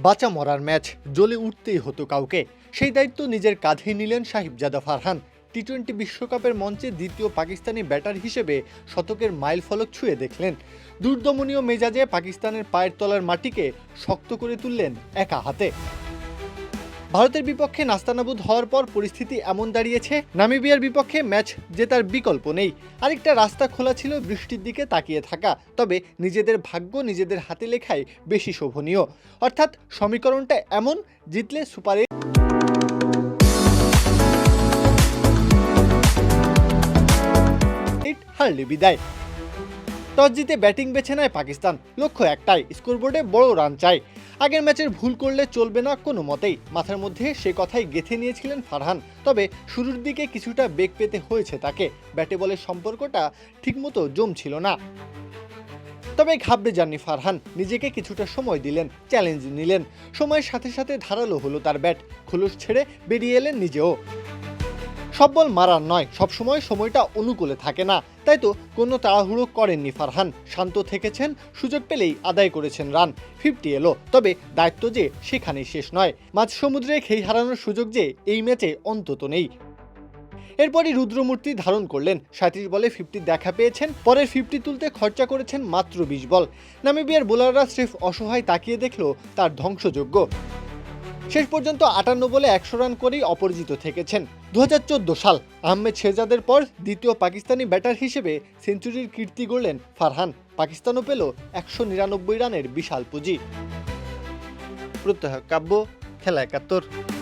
বাঁচা মরার ম্যাচ, জ্বলে উঠতেই হতো কাউকে। সেই দায়িত্ব নিজের কাঁধে নিলেন সাহিবজাদা ফারহান। টি-20 বিশ্বকাপের মঞ্চে দ্বিতীয় পাকিস্তানি ব্যাটার হিসেবে শতকের মাইল ফলক ছুঁয়ে দেখলেন। দুর্দমনীয় মেজাজে পাকিস্তানের পায়ের তলার মাটিকে শক্ত করে তুললেন একা হাতে। ভারতের বিপক্ষে নাস্তানাবুদ হওয়ার পর পরিস্থিতি এমন দাঁড়িয়েছে, নামিবিয়ার বিপক্ষে ম্যাচ জেতার বিকল্প নেই। আরেকটা রাস্তা খোলা ছিল বৃষ্টির দিকে তাকিয়ে থাকা। তবে নিজেদের ভাগ্য নিজেদের হাতে লেখাই বেশি শোভনীয়। অর্থাৎ সমীকরণটা এমন, জিতলে সুপার 8, হারলে বিদায়। টস জিতে ব্যাটিং বেছে নেয় পাকিস্তান। লক্ষ্য একটাই, স্কোরবোর্ডে বড় রান চাই। আগের ম্যাচের ভুল করলে চলবে না কোনো মতেই, মাথার মধ্যে সে কথাই গেঁথে নিয়েছিলেন ফারহান। তবে শুরুর দিকে কিছুটা বেগ পেতে হয়েছে তাকে। ব্যাটে বলের সম্পর্কটা ঠিকমতো জমছিল না। তবে ঘাবড়ে যাননি ফারহান, নিজেকে কিছুটা সময় দিলেন, চ্যালেঞ্জ নিলেন। সময়ের সাথে সাথে ধারালো হলো তার ব্যাট, খোলস ছেড়ে বেরিয়ে এলেন নিজেও। সব বল মারার নয়, সবসময় সময়টা অনুকূলে থাকে না। তাই তো কোনো তাড়াহুড়ো করেননি ফারহান, শান্ত থেকেছেন, সুযোগ পেলেই আদায় করেছেন রান। 50 এলো, তবে দায়িত্ব যে সেখানেই শেষ নয়। মাঝ সমুদ্রে খেই হারানোর সুযোগ যে এই ম্যাচে অন্তত নেই। এরপরই রুদ্রমূর্তি ধারণ করলেন। 37 বলে 50 দেখা পেয়েছেন। পরের 50 তুলতে খরচা করেছেন মাত্র 20 বল। নামিবিয়ার বোলাররা স্রেফ অসহায় তাকিয়ে দেখল তার ধ্বংসযজ্ঞ। শেষ পর্যন্ত 58 বলে 100 রান করেই অপরাজিত থেকেছেন। 2014 সাল আহমেদ শেহজাদের পর দ্বিতীয় পাকিস্তানি ব্যাটার হিসেবে সেঞ্চুরির কীর্তি গড়লেন ফারহান। পাকিস্তানও পেল 199 রানের বিশাল পুঁজি। প্রত্যহ কাব্য, খেলা 71।